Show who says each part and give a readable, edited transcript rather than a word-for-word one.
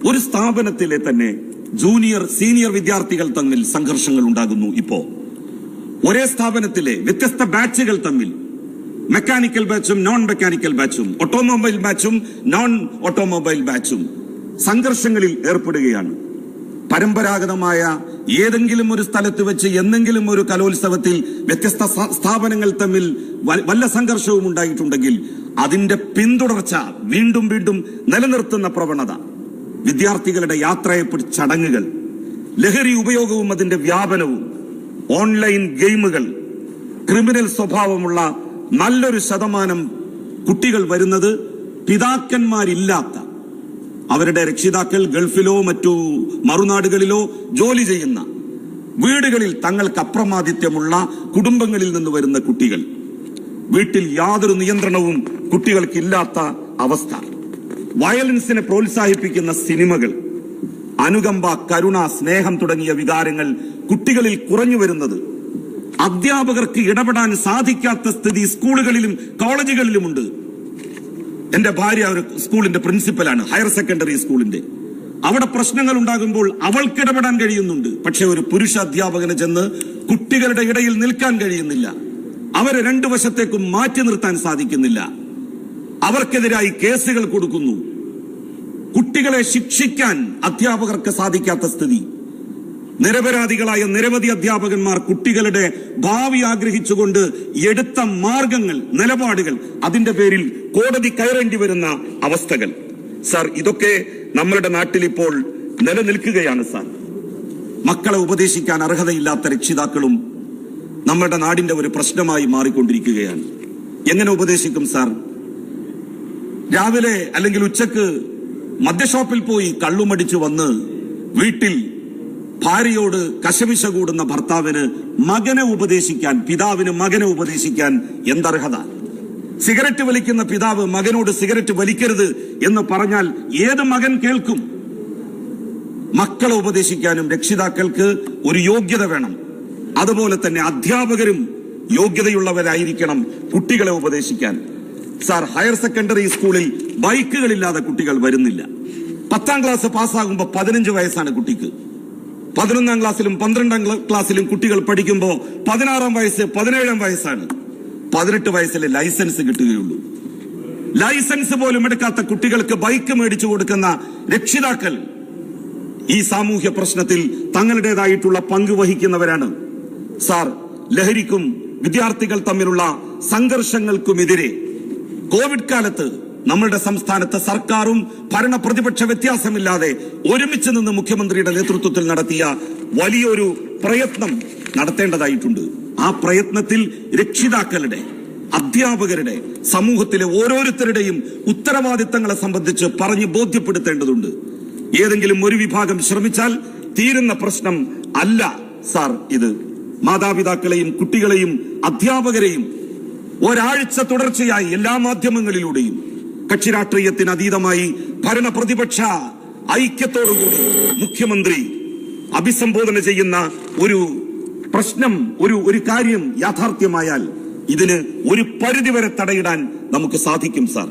Speaker 1: ഒരു സ്ഥാപനത്തിലെ തന്നെ ജൂനിയർ സീനിയർ വിദ്യാർത്ഥികൾ തമ്മിൽ സംഘർഷങ്ങൾ ഉണ്ടാകുന്നു. ഇപ്പോ ഒരേ സ്ഥാപനത്തിലെ വ്യത്യസ്ത ബാച്ചുകൾ തമ്മിൽ മെക്കാനിക്കൽ ബാച്ചും നോൺ മെക്കാനിക്കൽ ബാച്ചും ഓട്ടോമൊബൈൽ ബാച്ചും നോൺ ഓട്ടോമൊബൈൽ ബാച്ചും സംഘർഷങ്ങളിൽ ഏർപ്പെടുകയാണ്. പരമ്പരാഗതമായ ഏതെങ്കിലും ഒരു സ്ഥലത്ത് വെച്ച് എന്തെങ്കിലും ഒരു കലോത്സവത്തിൽ വ്യത്യസ്ത സ്ഥാപനങ്ങൾ തമ്മിൽ വല്ല സംഘർഷവും ഉണ്ടായിട്ടുണ്ടെങ്കിൽ അതിന്റെ പിന്തുടർച്ച വീണ്ടും വീണ്ടും നിലനിർത്തുന്ന പ്രവണത, വിദ്യാർത്ഥികളുടെ യാത്രയപ്പ് ചടങ്ങുകൾ, ലഹരി ഉപയോഗവും അതിന്റെ വ്യാപനവും, ഓൺലൈൻ ഗെയിമുകൾ, ക്രിമിനൽ സ്വഭാവമുള്ള നല്ലൊരു ശതമാനം കുട്ടികൾ വരുന്നത് പിതാക്കന്മാരില്ലാത്ത, അവരുടെ രക്ഷിതാക്കൾ ഗൾഫിലോ മറ്റു മറുനാടുകളിലോ ജോലി ചെയ്യുന്ന വീടുകളിൽ തങ്ങൾക്ക് അപ്രമാദിത്യമുള്ള കുടുംബങ്ങളിൽ നിന്ന് വരുന്ന കുട്ടികൾ, വീട്ടിൽ യാതൊരു നിയന്ത്രണവും കുട്ടികൾക്കില്ലാത്ത അവസ്ഥ, വയലൻസിനെ പ്രോത്സാഹിപ്പിക്കുന്ന സിനിമകൾ, അനുകമ്പ, കരുണ, സ്നേഹം തുടങ്ങിയ വികാരങ്ങൾ കുട്ടികളിൽ കുറഞ്ഞു വരുന്നത്, അധ്യാപകർക്ക് ഇടപെടാൻ സാധിക്കാത്ത സ്ഥിതി സ്കൂളുകളിലും കോളേജുകളിലുമുണ്ട്. എന്റെ ഭാര്യ ഒരു സ്കൂളിന്റെ പ്രിൻസിപ്പലാണ്, ഹയർ സെക്കൻഡറി സ്കൂളിന്റെ. അവിടെ പ്രശ്നങ്ങൾ ഉണ്ടാകുമ്പോൾ അവൾക്ക് ഇടപെടാൻ കഴിയുന്നുണ്ട്. പക്ഷെ ഒരു പുരുഷ അധ്യാപകന് ചെന്ന് കുട്ടികളുടെ ഇടയിൽ നിൽക്കാൻ കഴിയുന്നില്ല. അവരെ രണ്ടു വശത്തേക്കും മാറ്റി നിർത്താൻ സാധിക്കുന്നില്ല. അവർക്കെതിരായി കേസുകൾ കൊടുക്കുന്നു. കുട്ടികളെ ശിക്ഷിക്കാൻ അധ്യാപകർക്ക് സാധിക്കാത്ത സ്ഥിതി. നിരപരാധികളായ നിരവധി അധ്യാപകന്മാർ കുട്ടികളുടെ ഭാവി ആഗ്രഹിച്ചുകൊണ്ട് എടുത്ത മാർഗങ്ങൾ, നിലപാടുകൾ, അതിന്റെ പേരിൽ കോടതി കയറേണ്ടി വരുന്ന അവസ്ഥകൾ. സാർ, ഇതൊക്കെ നമ്മുടെ നാട്ടിൽ ഇപ്പോൾ നിലനിൽക്കുകയാണ്. സാർ, മക്കളെ ഉപദേശിക്കാൻ അർഹതയില്ലാത്ത രക്ഷിതാക്കളും നമ്മുടെ നാടിന്റെ ഒരു പ്രശ്നമായി മാറിക്കൊണ്ടിരിക്കുകയാണ്. എങ്ങനെ ഉപദേശിക്കും സാർ? രാവിലെ അല്ലെങ്കിൽ ഉച്ചക്ക് മദ്യഷോപ്പിൽ പോയി കള്ളുമടിച്ചു വന്ന് വീട്ടിൽ ഭാര്യയോട് കശപിശ കൂടുന്ന ഭർത്താവിന് മകനെ ഉപദേശിക്കാൻ, പിതാവിന് മകനെ ഉപദേശിക്കാൻ എന്തർഹത? സിഗരറ്റ് വലിക്കുന്ന പിതാവ് മകനോട് സിഗരറ്റ് വലിക്കരുത് എന്ന് പറഞ്ഞാൽ ഏത് മകൻ കേൾക്കും? മക്കളെ ഉപദേശിക്കാനും രക്ഷിതാക്കൾക്ക് ഒരു യോഗ്യത വേണം. അതുപോലെ തന്നെ അധ്യാപകരും യോഗ്യതയുള്ളവരായിരിക്കണം കുട്ടികളെ ഉപദേശിക്കാൻ. സാർ, ഹയർ സെക്കൻഡറി സ്കൂളിൽ ബൈക്കുകളില്ലാതെ കുട്ടികൾ വരുന്നില്ല. 10ാം ക്ലാസ് പാസ്സാകുമ്പോൾ 15 വയസ്സാണ് കുട്ടിക്ക്. 11ാം ക്ലാസ്സിലും 12ാം ക്ലാസ്സിലും കുട്ടികൾ പഠിക്കുമ്പോൾ 16ാം വയസ്സ് 17ാം വയസ്സാണ്. 18 വയസ്സിലെ ലൈസൻസ് കിട്ടുകയുള്ളൂ. ലൈസൻസ് പോലും എടുക്കാത്ത കുട്ടികൾക്ക് ബൈക്ക് മേടിച്ചു കൊടുക്കുന്ന രക്ഷിതാക്കൾ ഈ സാമൂഹ്യ പ്രശ്നത്തിൽ തങ്ങളുടേതായിട്ടുള്ള പങ്ക് വഹിക്കുന്നവരാണ്. സാർ, ലഹരിക്കും വിദ്യാർത്ഥികൾ തമ്മിലുള്ള സംഘർഷങ്ങൾക്കുമെതിരെ കോവിഡ് കാലത്ത് നമ്മളുടെ സംസ്ഥാനത്ത് സർക്കാരും ഭരണ പ്രതിപക്ഷ വ്യത്യാസമില്ലാതെ ഒരുമിച്ച് നിന്ന് മുഖ്യമന്ത്രിയുടെ നേതൃത്വത്തിൽ നടത്തിയ വലിയൊരു പ്രയത്നം നടത്തേണ്ടതായിട്ടുണ്ട്. ആ പ്രയത്നത്തിൽ രക്ഷിതാക്കളുടെ, അധ്യാപകരുടെ, സമൂഹത്തിലെ ഓരോരുത്തരുടെയും ഉത്തരവാദിത്തങ്ങളെ സംബന്ധിച്ച് പറഞ്ഞ് ബോധ്യപ്പെടുത്തേണ്ടതുണ്ട്. ഏതെങ്കിലും ഒരു വിഭാഗം ശ്രമിച്ചാൽ തീരുന്ന പ്രശ്നം അല്ല സാർ ഇത്. മാതാപിതാക്കളെയും കുട്ടികളെയും അധ്യാപകരെയും ഒരാഴ്ച തുടർച്ചയായി എല്ലാ മാധ്യമങ്ങളിലൂടെയും കക്ഷി രാഷ്ട്രീയത്തിന് അതീതമായി ഭരണ പ്രതിപക്ഷ ഐക്യത്തോടുകൂടി മുഖ്യമന്ത്രി അഭിസംബോധന ചെയ്യുന്ന ഒരു പ്രശ്നം, ഒരു കാര്യം യാഥാർത്ഥ്യമായാൽ ഇതിന് ഒരു പരിധിവരെ തടയിടാൻ നമുക്ക് സാധിക്കും സാർ.